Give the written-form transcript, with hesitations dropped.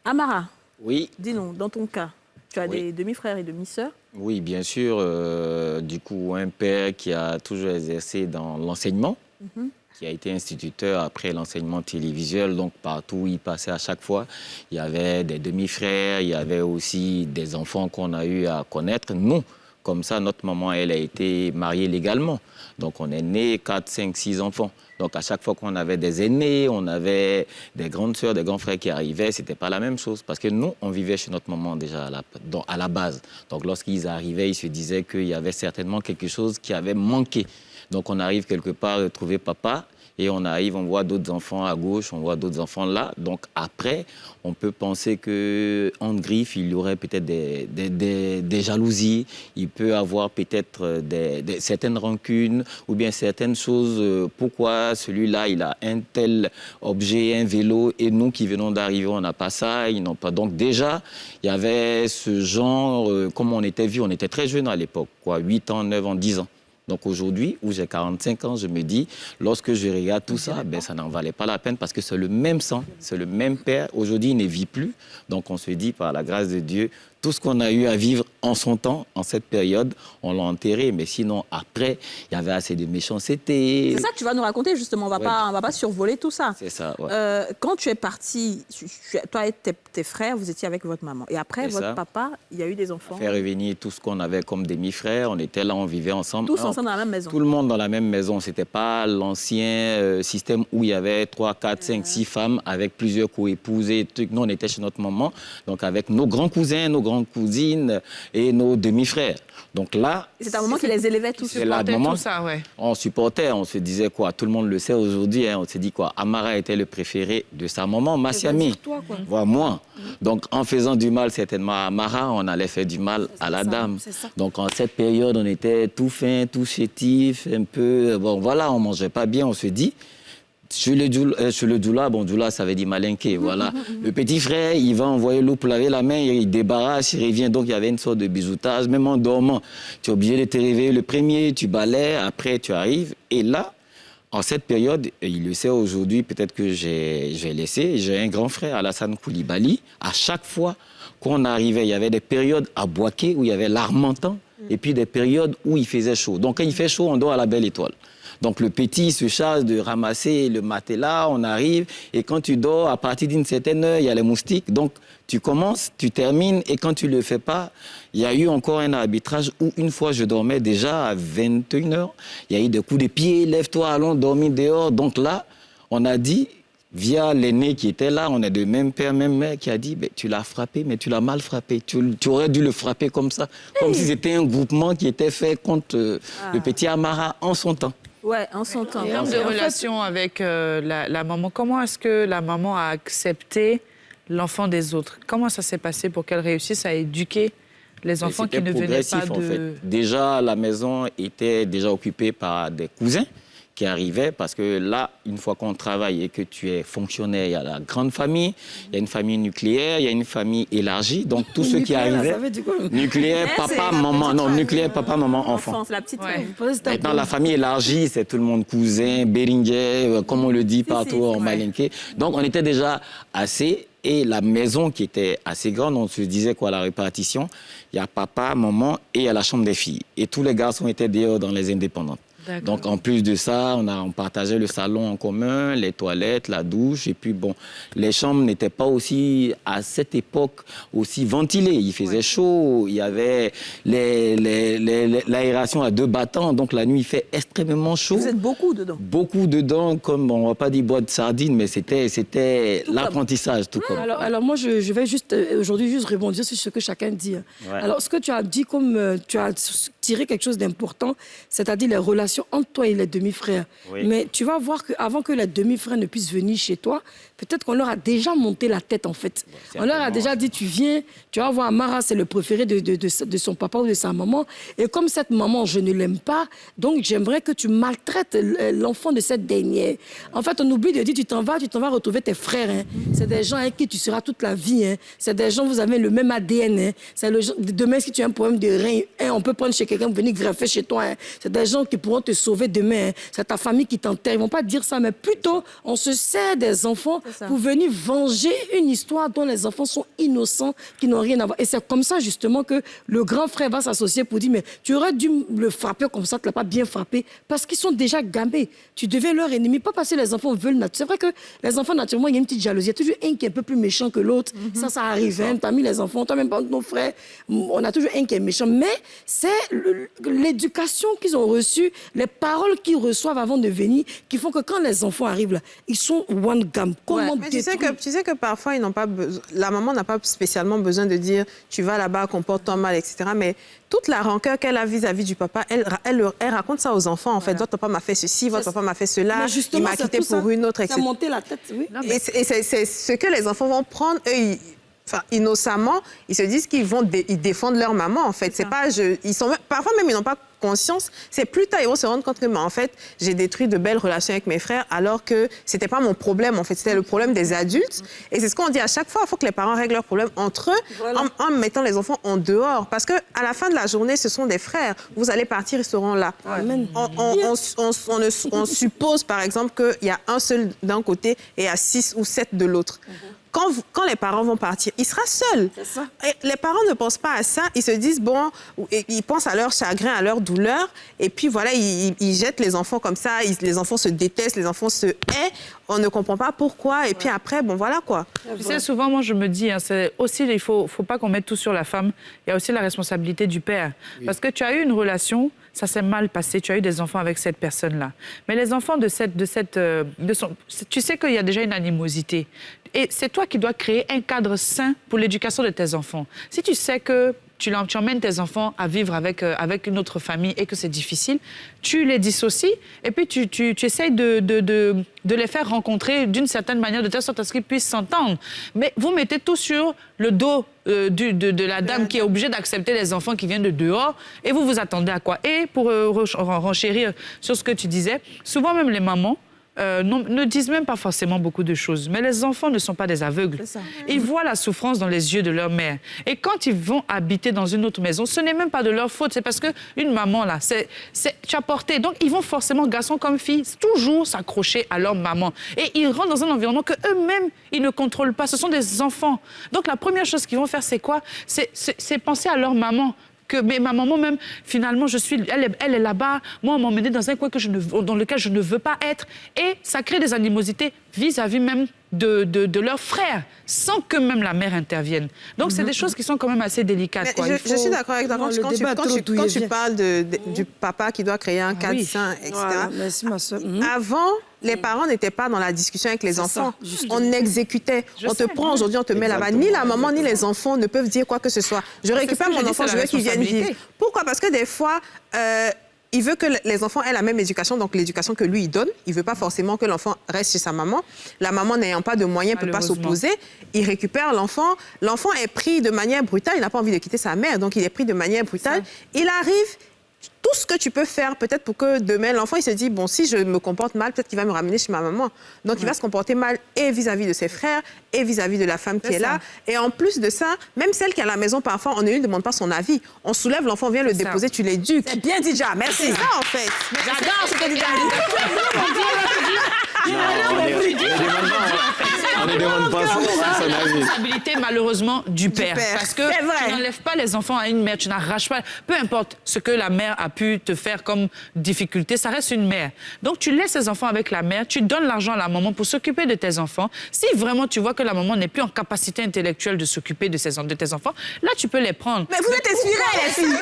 Amara, Oui. dis-nous, dans ton cas, tu as Oui. des demi-frères et demi-sœurs? Oui, bien sûr. Du coup, un père qui a toujours exercé dans l'enseignement, qui a été instituteur après l'enseignement télévisuel. Donc, partout où il passait à chaque fois, il y avait des demi-frères, il y avait aussi des enfants qu'on a eu à connaître. Nous, comme ça, notre maman, elle a été mariée légalement. Donc, on est né 4, 5, 6 enfants. Donc, à chaque fois qu'on avait des aînés, on avait des grandes sœurs, des grands frères qui arrivaient, c'était pas la même chose. Parce que nous, on vivait chez notre maman déjà à la base. Donc, lorsqu'ils arrivaient, ils se disaient qu'il y avait certainement quelque chose qui avait manqué. Donc, on arrive quelque part à trouver papa. Et on arrive, on voit d'autres enfants à gauche, on voit d'autres enfants là. Donc après, on peut penser qu'en griffe, il y aurait peut-être des jalousies, il peut avoir peut-être certaines rancunes ou bien certaines choses. Pourquoi celui-là, il a un tel objet, un vélo, et nous qui venons d'arriver, on n'a pas ça, ils n'ont pas. Donc déjà, il y avait ce genre, comme on était vieux, on était très jeunes à l'époque, 8 ans, 9 ans, 10 ans. Donc aujourd'hui, où j'ai 45 ans, je me dis, lorsque je regarde tout ça, ça n'en valait pas la peine parce que c'est le même sang, c'est le même père. Aujourd'hui, il ne vit plus. Donc on se dit, par la grâce de Dieu, tout ce qu'on a eu à vivre en son temps, en cette période, on l'a enterré. Mais sinon, après, il y avait assez de méchanceté. C'est ça que tu vas nous raconter, justement. On va pas survoler tout ça. C'est ça, ouais. Quand tu es parti, toi et tes frères, vous étiez avec votre maman. Et après, votre papa, il y a eu des enfants. Faire revenir tout ce qu'on avait comme demi-frères. On était là, on vivait ensemble. Tous ensemble dans la même maison. Tout le monde dans la même maison. Ce n'était pas l'ancien système où il y avait 3, 4, 5, 6 femmes avec plusieurs co-épousés. Nous, on était chez notre maman, donc avec nos grands cousins, nos grandes cousines et nos demi-frères. Donc là... C'est un moment qui les élevait tous. C'est là, moment, tout ça, ouais. On supportait, on se disait quoi, tout le monde le sait aujourd'hui, on se dit quoi, Amara était le préféré de sa maman, Massiami. Toi, quoi. Voilà, moi. Donc en faisant du mal certainement à Amara, on allait faire du mal à la dame. Donc en cette période, on était tout fin, tout chétif, un peu... Bon voilà, on mangeait pas bien, on se dit... Sur le doula, ça veut dire malinqué, voilà. Le petit frère, il va envoyer l'eau pour laver la main, il débarrasse, il revient. Donc, il y avait une sorte de bisoutage, même en dormant. Tu es obligé de te réveiller le premier, tu balais, après, tu arrives. Et là, en cette période, il le sait aujourd'hui, peut-être que j'ai laissé, j'ai un grand frère, Alassane Koulibaly. À chaque fois qu'on arrivait, il y avait des périodes à Boaké où il y avait l'Armentan, et puis des périodes où il faisait chaud. Donc, quand il fait chaud, on dort à la Belle Étoile. Donc, le petit se charge de ramasser le matelas, on arrive, et quand tu dors, à partir d'une certaine heure, il y a les moustiques. Donc, tu commences, tu termines, et quand tu ne le fais pas, il y a eu encore un arbitrage où, une fois, je dormais déjà à 21h. Il y a eu des coups de pied, lève-toi, allons dormir dehors. Donc là, on a dit, via l'aîné qui était là, on est de même père, même mère, qui a dit, tu l'as frappé, mais tu l'as mal frappé. Tu aurais dû le frapper comme ça, comme si c'était un groupement qui était fait contre le petit Amara en son temps. Ouais, en son temps. En termes de relation avec la maman, comment est-ce que la maman a accepté l'enfant des autres? Comment ça s'est passé pour qu'elle réussisse à éduquer les enfants qui ne venaient pas de... En fait. Déjà, la maison était déjà occupée par des cousins qui arrivaient, parce que là, une fois qu'on travaille et que tu es fonctionnaire, il y a la grande famille, il y a une famille nucléaire, il y a une famille élargie, donc tous ceux qui arrivaient... Nucléaire, papa, maman, non, nucléaire, papa, maman, enfant. La petite Maintenant, la famille élargie, c'est tout le monde cousin, Beringer, comme on le dit partout en malinké. Donc, on était déjà assez... Et la maison qui était assez grande, on se disait quoi, la répartition, il y a papa, maman et il y a la chambre des filles. Et tous les garçons étaient dehors dans les indépendantes. Donc, en plus de ça, on partageait le salon en commun, les toilettes, la douche. Et puis, bon, les chambres n'étaient pas aussi, à cette époque, aussi ventilées. Il faisait chaud, il y avait l'aération à 2 battants. Donc, la nuit, il fait extrêmement chaud. Vous êtes beaucoup dedans. Beaucoup dedans, comme, on ne va pas dire boîte de sardines, mais c'était l'apprentissage, tout comme. Alors, moi, je vais juste, aujourd'hui, juste rebondir sur ce que chacun dit. Ouais. Alors, ce que tu as dit, comme tu as tiré quelque chose d'important, c'est-à-dire les relations entre toi et les demi-frères. Oui. Mais tu vas voir qu'avant que les demi-frères ne puissent venir chez toi, peut-être qu'on leur a déjà monté la tête, en fait. On leur a déjà dit, tu viens, tu vas voir, Amara, c'est le préféré de son papa ou de sa maman. Et comme cette maman, je ne l'aime pas, donc j'aimerais que tu maltraites l'enfant de cette dernière. En fait, on oublie de dire, tu t'en vas retrouver tes frères. Hein. C'est des gens avec qui tu seras toute la vie. Hein. C'est des gens, vous avez le même ADN. Hein. Demain, si tu as un problème de rein, on peut prendre chez quelqu'un quelqu'un venir greffer chez toi. Hein. C'est des gens qui pourront te sauver demain. Hein. C'est ta famille qui t'enterre. Ils vont pas dire ça, mais plutôt, on se sert des enfants pour venir venger une histoire dont les enfants sont innocents, qui n'ont rien à voir. Et c'est comme ça, justement, que le grand frère va s'associer pour dire, mais tu aurais dû le frapper comme ça, tu l'as pas bien frappé, parce qu'ils sont déjà gambés. Tu deviens leur ennemi, pas parce que les enfants veulent... C'est vrai que les enfants, naturellement, il y a une petite jalousie. Il y a toujours un qui est un peu plus méchant que l'autre. Ça arrive. Hein. Tu as mis les enfants, toi même pas nos frères. On a toujours un qui est méchant. Mais c'est l'éducation qu'ils ont reçue, les paroles qu'ils reçoivent avant de venir, qui font que quand les enfants arrivent là, ils sont one gam. Comment mais tu sais que parfois, ils n'ont pas besoin... La maman n'a pas spécialement besoin de dire « tu vas là-bas, comporte-toi mal, etc. » Mais toute la rancœur qu'elle a vis-à-vis du papa, elle raconte ça aux enfants, en fait. Votre papa m'a fait ceci, votre papa m'a fait cela, il m'a quitté pour une autre, etc. Ça a monté la tête, oui. Et c'est ce que les enfants vont prendre, eux, innocemment, ils se disent qu'ils ils défendent leur maman, en fait. C'est pas... Parfois même, ils n'ont pas conscience. C'est plus tard, ils vont se rendre compte que, mais en fait, j'ai détruit de belles relations avec mes frères, alors que c'était pas mon problème, en fait. C'était le problème des adultes. Et c'est ce qu'on dit à chaque fois. Il faut que les parents règlent leurs problèmes entre eux, en mettant les enfants en dehors. Parce que à la fin de la journée, ce sont des frères. Vous allez partir, ils seront là. On suppose, par exemple, qu'il y a un seul d'un côté et il y a 6 ou 7 de l'autre. Quand les parents vont partir, il sera seul. Et les parents ne pensent pas à ça. Ils se disent, bon, ils pensent à leur chagrin, à leur douleur. Et puis voilà, ils jettent les enfants comme ça. Les enfants se détestent, les enfants se haient. On ne comprend pas pourquoi. Et puis après, bon, voilà quoi. Tu sais, souvent, moi, je me dis, hein, c'est aussi, il faut pas qu'on mette tout sur la femme. Il y a aussi la responsabilité du père. Oui. Parce que tu as eu une relation, ça s'est mal passé, tu as eu des enfants avec cette personne-là. Mais les enfants tu sais qu'il y a déjà une animosité. Et c'est toi qui dois créer un cadre sain pour l'éducation de tes enfants. Si tu sais que tu emmènes tes enfants à vivre avec une autre famille et que c'est difficile, tu les dissocies et puis tu essayes de les faire rencontrer d'une certaine manière, de telle sorte à ce qu'ils puissent s'entendre. Mais vous mettez tout sur le dos de la dame qui est obligée d'accepter les enfants qui viennent de dehors et vous vous attendez à quoi? Et pour renchérir sur ce que tu disais, souvent même les mamans, ne disent même pas forcément beaucoup de choses. Mais les enfants ne sont pas des aveugles. Ils voient la souffrance dans les yeux de leur mère. Et quand ils vont habiter dans une autre maison, ce n'est même pas de leur faute. C'est parce qu'une maman, là, tu as porté. Donc, ils vont forcément, garçons comme filles, toujours s'accrocher à leur maman. Et ils rentrent dans un environnement qu'eux-mêmes, ils ne contrôlent pas. Ce sont des enfants. Donc, la première chose qu'ils vont faire, c'est quoi? C'est penser à leur maman. Mais ma maman même, finalement, elle est là-bas. Moi, on m'a emmenée dans un coin dans lequel je ne veux pas être. Et ça crée des animosités vis-à-vis même de leurs frères, sans que même la mère intervienne. Donc, c'est des choses qui sont quand même assez délicates. Quoi. Je suis d'accord avec toi. Quand tu parles du papa qui doit créer un cadre sain, etc. Voilà, merci, ma soeur. Avant, les parents n'étaient pas dans la discussion avec les enfants. On exécutait. On te prend aujourd'hui, on te met là-bas. Ni la maman, ni les enfants ne peuvent dire quoi que ce soit. Je récupère mon enfant, je veux qu'il vienne vivre. Pourquoi? Parce que des fois... il veut que les enfants aient la même éducation, donc l'éducation que lui, il donne. Il ne veut pas forcément que l'enfant reste chez sa maman. La maman, n'ayant pas de moyens, ne peut pas s'opposer. Il récupère l'enfant. L'enfant est pris de manière brutale. Il n'a pas envie de quitter sa mère, donc il est pris de manière brutale. Il arrive... Tout ce que tu peux faire, peut-être pour que demain, l'enfant, il se dit, bon, si je me comporte mal, peut-être qu'il va me ramener chez ma maman. Donc, il va se comporter mal et vis-à-vis de ses frères et vis-à-vis de la femme qui est là. Et en plus de ça, même celle qui est à la maison, parfois, on ne lui demande pas son avis. On soulève l'enfant, vient le déposer, tu l'éduques. C'est bien dit, déjà. Merci. C'est ça, en fait. J'adore ce que tu dis. On ne demande pas son avis. La responsabilité, malheureusement, du père. Parce que tu n'enlèves pas les enfants à une mère, tu n'arraches pas. Peu importe ce que la mère a pu te faire comme difficulté, ça reste une mère. Donc, tu laisses les enfants avec la mère, tu donnes l'argent à la maman pour s'occuper de tes enfants. Si vraiment tu vois que la maman n'est plus en capacité intellectuelle de s'occuper de tes enfants, là, tu peux les prendre. Mais vous êtes inspirés, les filles.